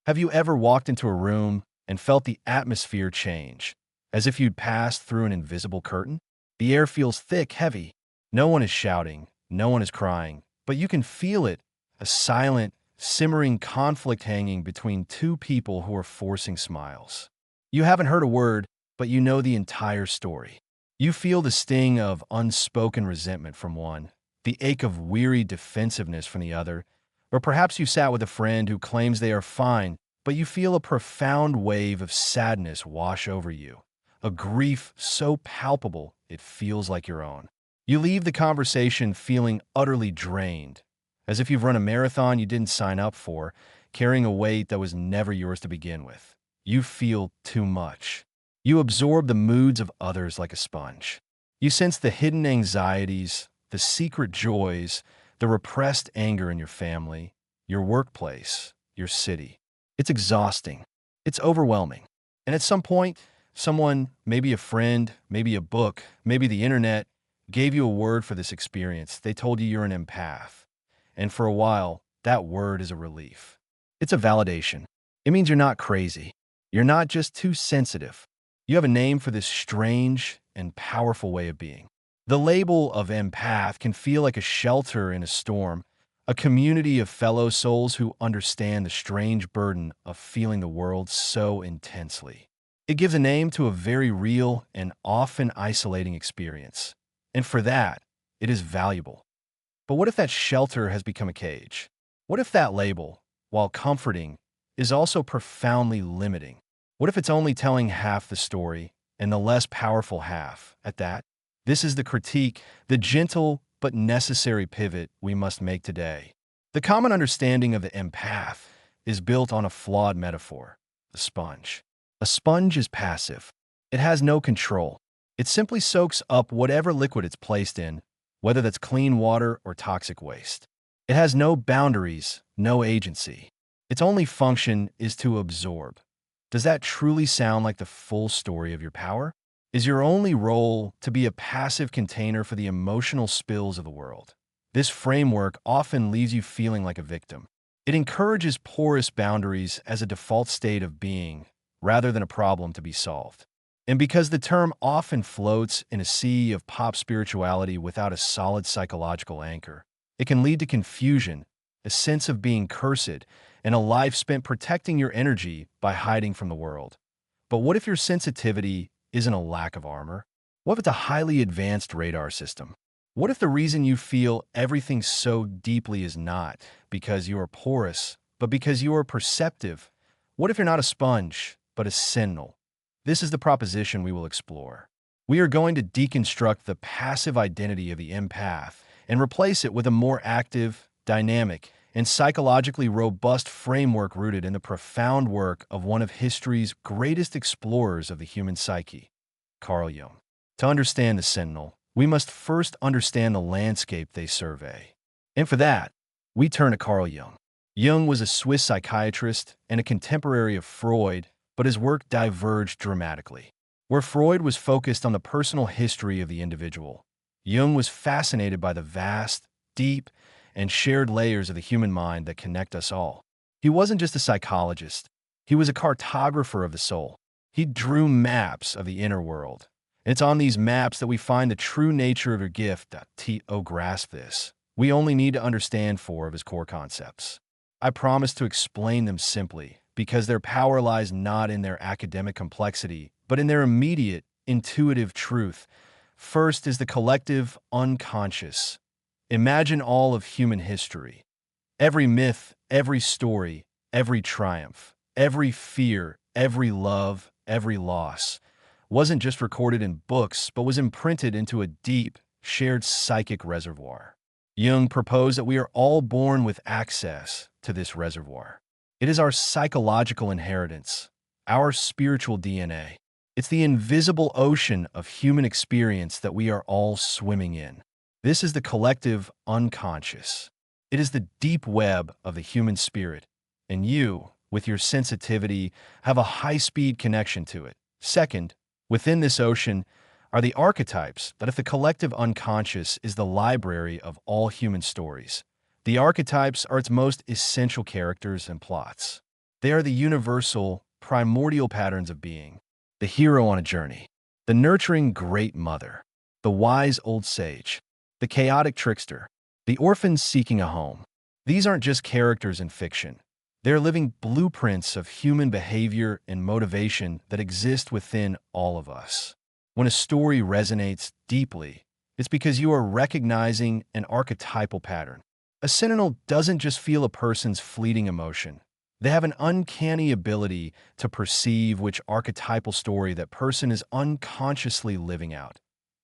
Have you ever walked into a room and felt the atmosphere change, as if you'd passed through an invisible curtain? The air feels thick, heavy. No one is shouting, no one is crying, but you can feel it, a silent, simmering conflict hanging between two people who are forcing smiles. You haven't heard a word, but you know the entire story. You feel the sting of unspoken resentment from one, the ache of weary defensiveness from the other, or perhaps you sat with a friend who claims they are fine, but you feel a profound wave of sadness wash over you, a grief so palpable it feels like your own. You leave the conversation feeling utterly drained, as if you've run a marathon you didn't sign up for, carrying a weight that was never yours to begin with. You feel too much. You absorb the moods of others like a sponge. You sense the hidden anxieties, the secret joys, the repressed anger in your family, your workplace, your city. It's exhausting. It's overwhelming. And at some point, someone, maybe a friend, maybe a book, maybe the internet, gave you a word for this experience. They told you you're an empath. And for a while, that word is a relief. It's a validation. It means you're not crazy. You're not just too sensitive. You have a name for this strange and powerful way of being. The label of empath can feel like a shelter in a storm, a community of fellow souls who understand the strange burden of feeling the world so intensely. It gives a name to a very real and often isolating experience. And for that, it is valuable. But what if that shelter has become a cage? What if that label, while comforting, is also profoundly limiting? What if it's only telling half the story, and the less powerful half, at that? This is the critique, the gentle but necessary pivot we must make today. The common understanding of the empath is built on a flawed metaphor, the sponge. A sponge is passive. It has no control. It simply soaks up whatever liquid it's placed in, whether that's clean water or toxic waste. It has no boundaries, no agency. Its only function is to absorb. Does that truly sound like the full story of your power? Is your only role to be a passive container for the emotional spills of the world? This framework often leaves you feeling like a victim. It encourages porous boundaries as a default state of being, rather than a problem to be solved. And because the term often floats in a sea of pop spirituality without a solid psychological anchor, it can lead to confusion, a sense of being cursed, and a life spent protecting your energy by hiding from the world. But what if your sensitivity isn't a lack of armor? What if it's a highly advanced radar system? What if the reason you feel everything so deeply is not because you are porous, but because you are perceptive? What if you're not a sponge, but a sentinel? This is the proposition we will explore. We are going to deconstruct the passive identity of the empath and replace it with a more active, dynamic, and psychologically robust framework rooted in the profound work of one of history's greatest explorers of the human psyche, Carl Jung. To understand the sentinel, we must first understand the landscape they survey. And for that, we turn to Carl Jung. Jung was a Swiss psychiatrist and a contemporary of Freud, but his work diverged dramatically. Where Freud was focused on the personal history of the individual, Jung was fascinated by the vast, deep, and shared layers of the human mind that connect us all. He wasn't just a psychologist. He was a cartographer of the soul. He drew maps of the inner world. It's on these maps that we find the true nature of your gift. To grasp this, we only need to understand 4 of his core concepts. I promise to explain them simply, because their power lies not in their academic complexity, but in their immediate, intuitive truth. First is the collective unconscious. Imagine all of human history. Every myth, every story, every triumph, every fear, every love, every loss wasn't just recorded in books, but was imprinted into a deep, shared psychic reservoir. Jung proposed that we are all born with access to this reservoir. It is our psychological inheritance, our spiritual DNA. It's the invisible ocean of human experience that we are all swimming in. This is the collective unconscious. It is the deep web of the human spirit, and you, with your sensitivity, have a high-speed connection to it. Second, within this ocean are the archetypes that if the collective unconscious is the library of all human stories. The archetypes are its most essential characters and plots. They are the universal, primordial patterns of being: the hero on a journey, the nurturing great mother, the wise old sage, the chaotic trickster, the orphan seeking a home. These aren't just characters in fiction. They're living blueprints of human behavior and motivation that exist within all of us. When a story resonates deeply, it's because you are recognizing an archetypal pattern. A sentinel doesn't just feel a person's fleeting emotion. They have an uncanny ability to perceive which archetypal story that person is unconsciously living out.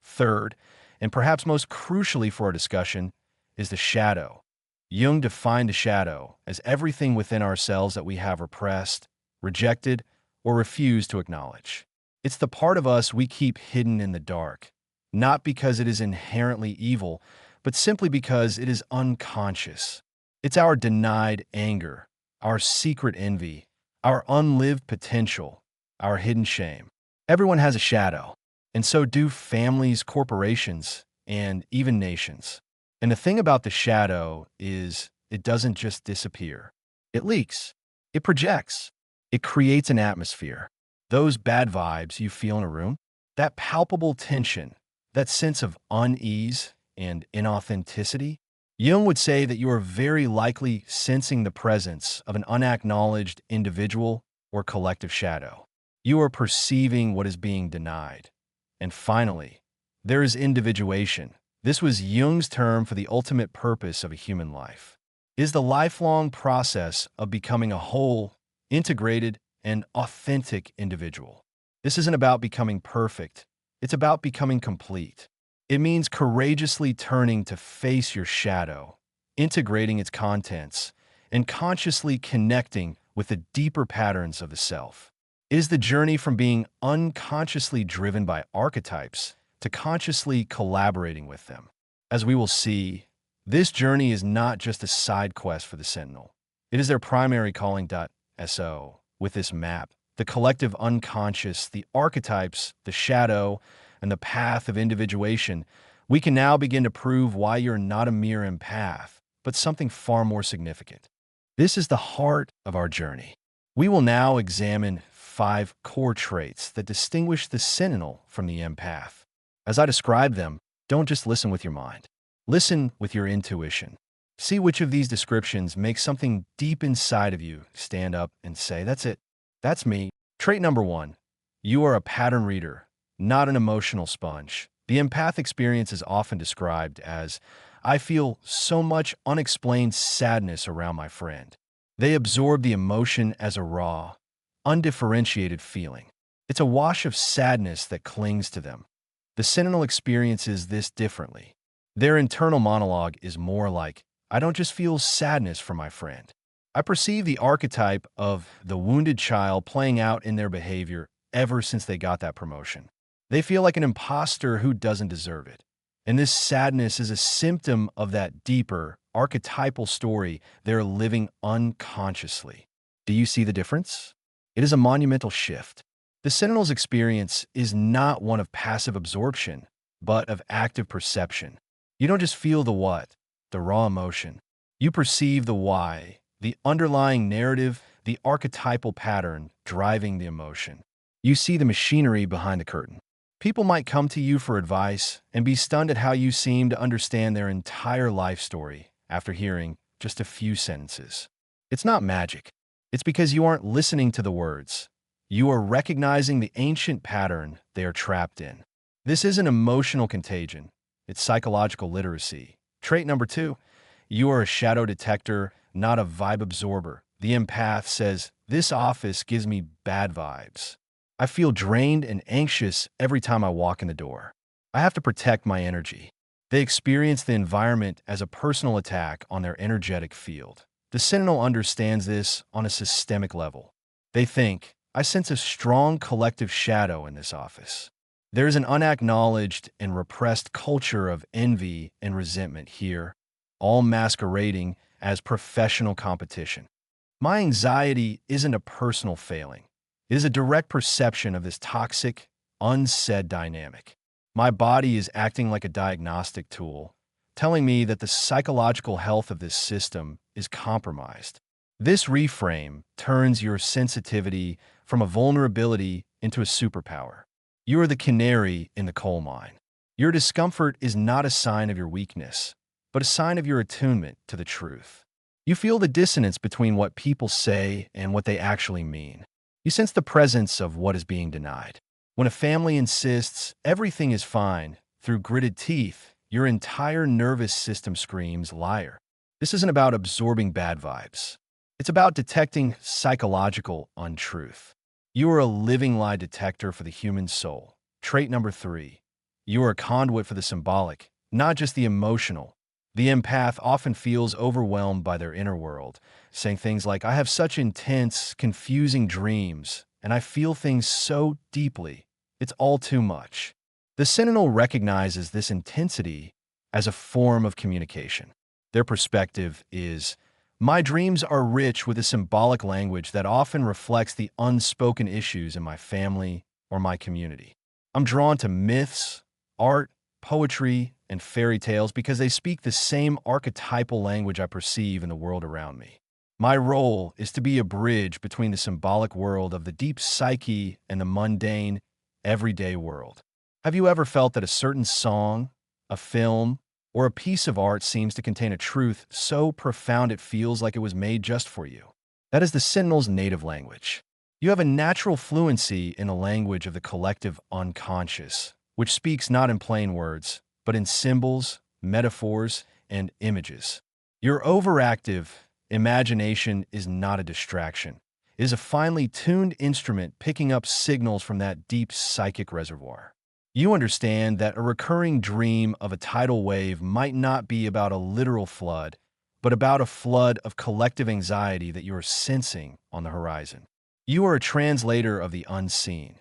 Third, and perhaps most crucially for our discussion, is the shadow. Jung defined the shadow as everything within ourselves that we have repressed, rejected, or refused to acknowledge. It's the part of us we keep hidden in the dark, not because it is inherently evil, but simply because it is unconscious. It's our denied anger, our secret envy, our unlived potential, our hidden shame. Everyone has a shadow, and so do families, corporations, and even nations. And the thing about the shadow is it doesn't just disappear. It leaks. It projects. It creates an atmosphere. Those bad vibes you feel in a room, that palpable tension, that sense of unease and inauthenticity, Jung would say that you are very likely sensing the presence of an unacknowledged individual or collective shadow. You are perceiving what is being denied. And finally, there is individuation. This was Jung's term for the ultimate purpose of a human life. It is the lifelong process of becoming a whole, integrated, and authentic individual. This isn't about becoming perfect. It's about becoming complete. It means courageously turning to face your shadow, integrating its contents, and consciously connecting with the deeper patterns of the self. It is the journey from being unconsciously driven by archetypes to consciously collaborating with them. As we will see, this journey is not just a side quest for the Sentinel. It is their primary calling. So, with this map, the collective unconscious, the archetypes, the shadow, and the path of individuation, we can now begin to prove why you're not a mere empath, but something far more significant. This is the heart of our journey. We will now examine 5 core traits that distinguish the Sentinel from the empath. As I describe them, don't just listen with your mind. Listen with your intuition. See which of these descriptions makes something deep inside of you stand up and say, "That's it. That's me." Trait number 1. You are a pattern reader, not an emotional sponge. The empath experience is often described as, "I feel so much unexplained sadness around my friend." They absorb the emotion as a raw, undifferentiated feeling. It's a wash of sadness that clings to them. The Sentinel experiences this differently. Their internal monologue is more like, "I don't just feel sadness for my friend. I perceive the archetype of the wounded child playing out in their behavior ever since they got that promotion. They feel like an imposter who doesn't deserve it. And this sadness is a symptom of that deeper, archetypal story they're living unconsciously." Do you see the difference? It is a monumental shift. The Sentinel's experience is not one of passive absorption, but of active perception. You don't just feel the what, the raw emotion. You perceive the why, the underlying narrative, the archetypal pattern driving the emotion. You see the machinery behind the curtain. People might come to you for advice and be stunned at how you seem to understand their entire life story after hearing just a few sentences. It's not magic. It's because you aren't listening to the words. You are recognizing the ancient pattern they are trapped in. This isn't emotional contagion. It's psychological literacy. Trait number 2, you are a shadow detector, not a vibe absorber. The empath says, "This office gives me bad vibes. I feel drained and anxious every time I walk in the door. I have to protect my energy." They experience the environment as a personal attack on their energetic field. The Sentinel understands this on a systemic level. They think, "I sense a strong collective shadow in this office. There is an unacknowledged and repressed culture of envy and resentment here, all masquerading as professional competition. My anxiety isn't a personal failing. It is a direct perception of this toxic, unsaid dynamic. My body is acting like a diagnostic tool, telling me that the psychological health of this system is compromised." This reframe turns your sensitivity from a vulnerability into a superpower. You are the canary in the coal mine. Your discomfort is not a sign of your weakness, but a sign of your attunement to the truth. You feel the dissonance between what people say and what they actually mean. You sense the presence of what is being denied. When a family insists everything is fine, through gritted teeth, your entire nervous system screams liar. This isn't about absorbing bad vibes. It's about detecting psychological untruth. You are a living lie detector for the human soul. Trait number 3. You are a conduit for the symbolic, not just the emotional. The empath often feels overwhelmed by their inner world, saying things like, I have such intense, confusing dreams, and I feel things so deeply. It's all too much. The Sentinel recognizes this intensity as a form of communication. Their perspective is, my dreams are rich with a symbolic language that often reflects the unspoken issues in my family or my community. I'm drawn to myths, art, poetry, and fairy tales because they speak the same archetypal language I perceive in the world around me. My role is to be a bridge between the symbolic world of the deep psyche and the mundane, everyday world. Have you ever felt that a certain song, a film, or a piece of art seems to contain a truth so profound it feels like it was made just for you? That is the Sentinel's native language. You have a natural fluency in the language of the collective unconscious, which speaks not in plain words, but in symbols, metaphors, and images. Your overactive imagination is not a distraction. It is a finely tuned instrument picking up signals from that deep psychic reservoir. You understand that a recurring dream of a tidal wave might not be about a literal flood, but about a flood of collective anxiety that you are sensing on the horizon. You are a translator of the unseen.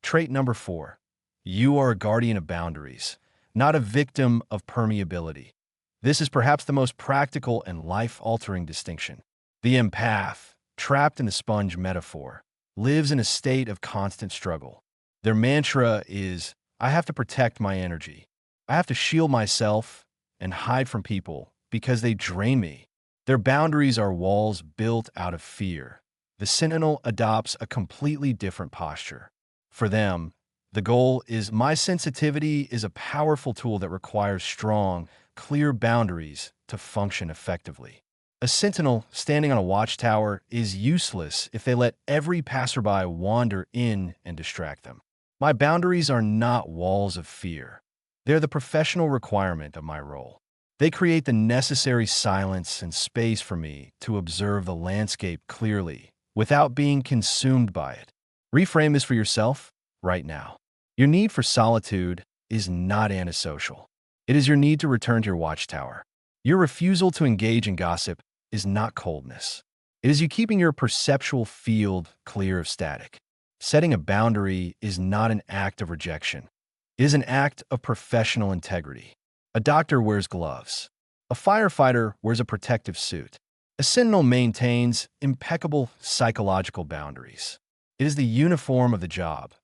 Trait number 4. You are a guardian of boundaries, not a victim of permeability. This is perhaps the most practical and life-altering distinction. The empath, trapped in the sponge metaphor, lives in a state of constant struggle. Their mantra is, I have to protect my energy. I have to shield myself and hide from people because they drain me. Their boundaries are walls built out of fear. The Sentinel adopts a completely different posture. For them, the goal is my sensitivity is a powerful tool that requires strong, clear boundaries to function effectively. A sentinel standing on a watchtower is useless if they let every passerby wander in and distract them. My boundaries are not walls of fear. They're the professional requirement of my role. They create the necessary silence and space for me to observe the landscape clearly without being consumed by it. Reframe this for yourself right now. Your need for solitude is not antisocial. It is your need to return to your watchtower. Your refusal to engage in gossip is not coldness. It is you keeping your perceptual field clear of static. Setting a boundary is not an act of rejection. It is an act of professional integrity. A doctor wears gloves. A firefighter wears a protective suit. A sentinel maintains impeccable psychological boundaries. It is the uniform of the job.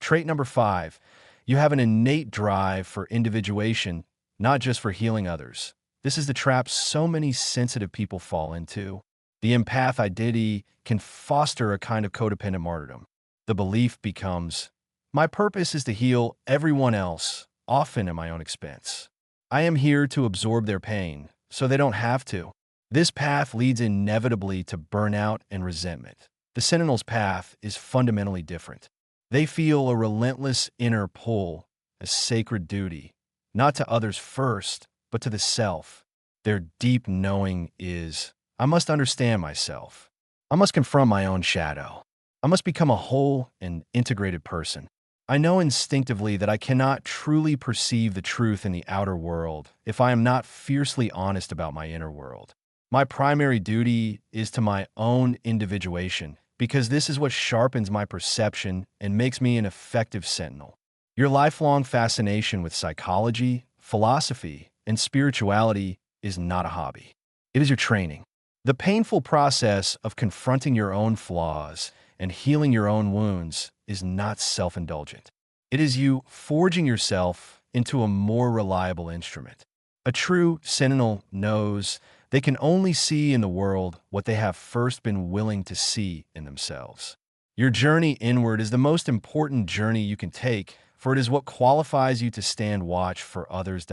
Trait number 5. You have an innate drive for individuation, not just for healing others. This is the trap so many sensitive people fall into. The empath identity can foster a kind of codependent martyrdom. The belief becomes, my purpose is to heal everyone else, often at my own expense. I am here to absorb their pain, so they don't have to. This path leads inevitably to burnout and resentment. The Sentinel's path is fundamentally different. They feel a relentless inner pull, a sacred duty, not to others first, but to the self. Their deep knowing is, I must understand myself. I must confront my own shadow. I must become a whole and integrated person. I know instinctively that I cannot truly perceive the truth in the outer world if I am not fiercely honest about my inner world. My primary duty is to my own individuation, because this is what sharpens my perception and makes me an effective sentinel. Your lifelong fascination with psychology, philosophy, and spirituality is not a hobby. It is your training. The painful process of confronting your own flaws and healing your own wounds is not self-indulgent. It is you forging yourself into a more reliable instrument. A true sentinel knows They can only see in the world what they have first been willing to see in themselves. Your journey inward is the most important journey you can take, for it is what qualifies you to stand watch for others.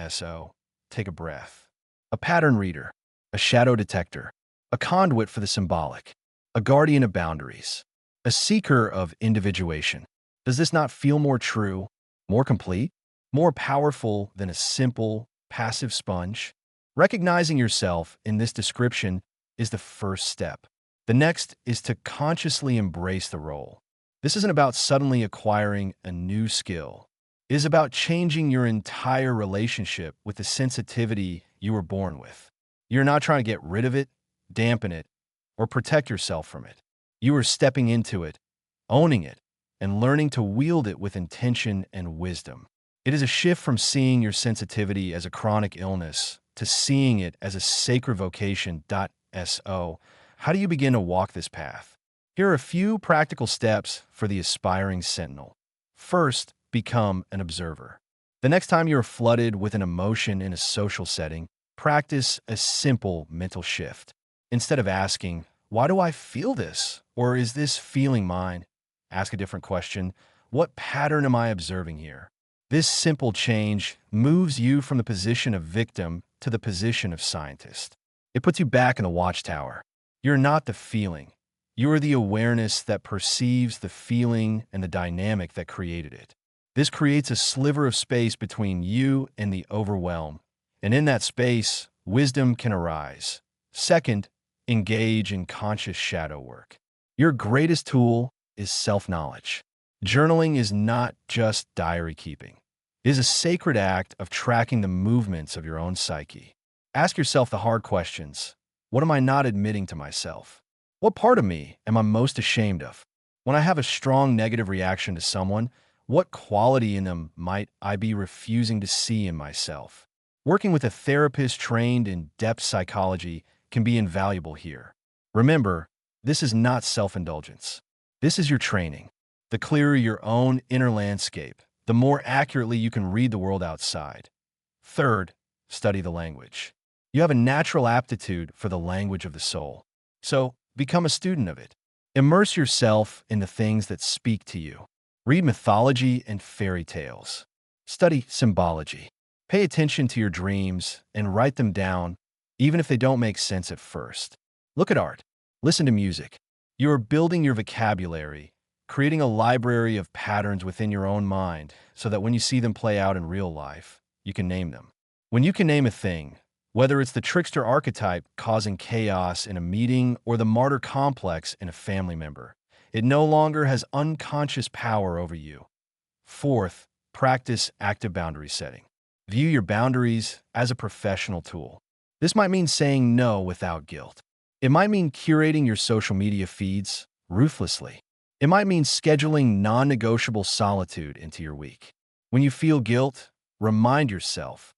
So, take a breath. A pattern reader, a shadow detector, a conduit for the symbolic, a guardian of boundaries, a seeker of individuation. Does this not feel more true, more complete, more powerful than a simple, passive sponge? Recognizing yourself in this description is the first step. The next is to consciously embrace the role. This isn't about suddenly acquiring a new skill. It is about changing your entire relationship with the sensitivity you were born with. You're not trying to get rid of it, dampen it, or protect yourself from it. You are stepping into it, owning it, and learning to wield it with intention and wisdom. It is a shift from seeing your sensitivity as a chronic illness to seeing it as a sacred vocation. So, how do you begin to walk this path? Here are a few practical steps for the aspiring sentinel. First, become an observer. The next time you are flooded with an emotion in a social setting, practice a simple mental shift. Instead of asking, "Why do I feel this?" or "Is this feeling mine?" ask a different question. What pattern am I observing here? This simple change moves you from the position of victim to the position of scientist. It puts you back in the watchtower. You're not the feeling. You are the awareness that perceives the feeling and the dynamic that created it. This creates a sliver of space between you and the overwhelm, and in that space, wisdom can arise. Second, engage in conscious shadow work. Your greatest tool is self-knowledge. Journaling is not just diary keeping. It is a sacred act of tracking the movements of your own psyche. Ask yourself the hard questions. What am I not admitting to myself? What part of me am I most ashamed of? When I have a strong negative reaction to someone, what quality in them might I be refusing to see in myself? Working with a therapist trained in depth psychology can be invaluable here. Remember, this is not self-indulgence. This is your training. The clearer your own inner landscape, the more accurately you can read the world outside. Third, study the language. You have a natural aptitude for the language of the soul. So, become a student of it. Immerse yourself in the things that speak to you. Read mythology and fairy tales. Study symbology. Pay attention to your dreams and write them down, even if they don't make sense at first. Look at art. Listen to music. You are building your vocabulary, creating a library of patterns within your own mind so that when you see them play out in real life, you can name them. When you can name a thing, whether it's the trickster archetype causing chaos in a meeting or the martyr complex in a family member, it no longer has unconscious power over you. Fourth, practice active boundary setting. View your boundaries as a professional tool. This might mean saying no without guilt. It might mean curating your social media feeds ruthlessly. It might mean scheduling non-negotiable solitude into your week. When you feel guilt, remind yourself,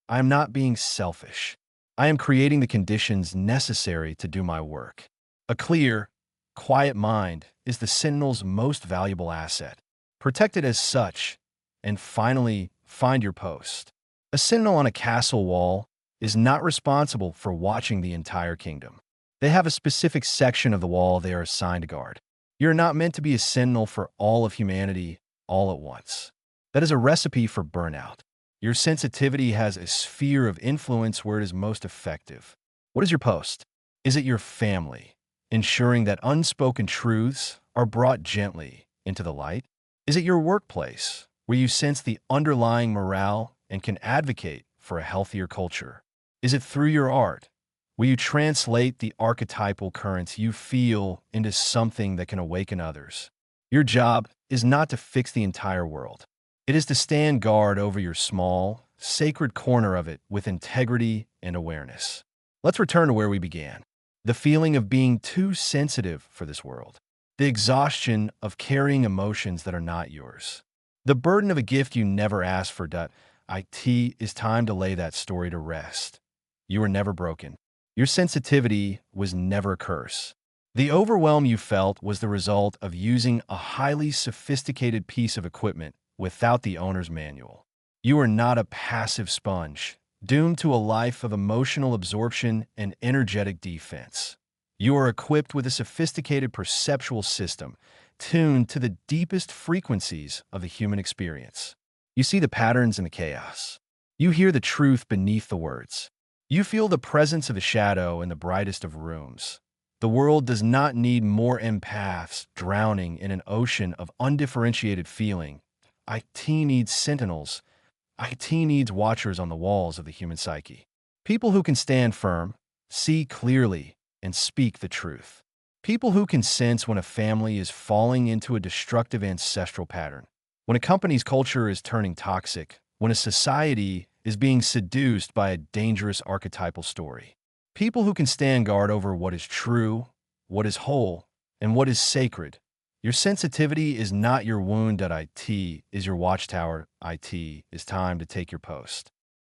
I am not being selfish. I am creating the conditions necessary to do my work. A clear, quiet mind is the sentinel's most valuable asset. Protect it as such, and finally, find your post. A sentinel on a castle wall is not responsible for watching the entire kingdom. They have a specific section of the wall they are assigned to guard. You're not meant to be a sentinel for all of humanity all at once. That is a recipe for burnout. Your sensitivity has a sphere of influence where it is most effective. What is your post? Is it your family, ensuring that unspoken truths are brought gently into the light? Is it your workplace, where you sense the underlying morale and can advocate for a healthier culture? Is it through your art, where you translate the archetypal currents you feel into something that can awaken others? Your job is not to fix the entire world. It is to stand guard over your small, sacred corner of it with integrity and awareness. Let's return to where we began. The feeling of being too sensitive for this world. The exhaustion of carrying emotions that are not yours. The burden of a gift you never asked for. It is time to lay that story to rest. You were never broken. Your sensitivity was never a curse. The overwhelm you felt was the result of using a highly sophisticated piece of equipment without the owner's manual. You are not a passive sponge. doomed to a life of emotional absorption and energetic defense. You are equipped with a sophisticated perceptual system tuned to the deepest frequencies of the human experience. You see the patterns in the chaos. You hear the truth beneath the words. You feel the presence of the shadow in the brightest of rooms. The world does not need more empaths drowning in an ocean of undifferentiated feeling. IT needs sentinels. IT needs watchers on the walls of the human psyche. People who can stand firm, see clearly, and speak the truth. People who can sense when a family is falling into a destructive ancestral pattern, when a company's culture is turning toxic, when a society is being seduced by a dangerous archetypal story. People who can stand guard over what is true, what is whole, and what is sacred. Your sensitivity is not your wound. IT is your watchtower. IT is time to take your post.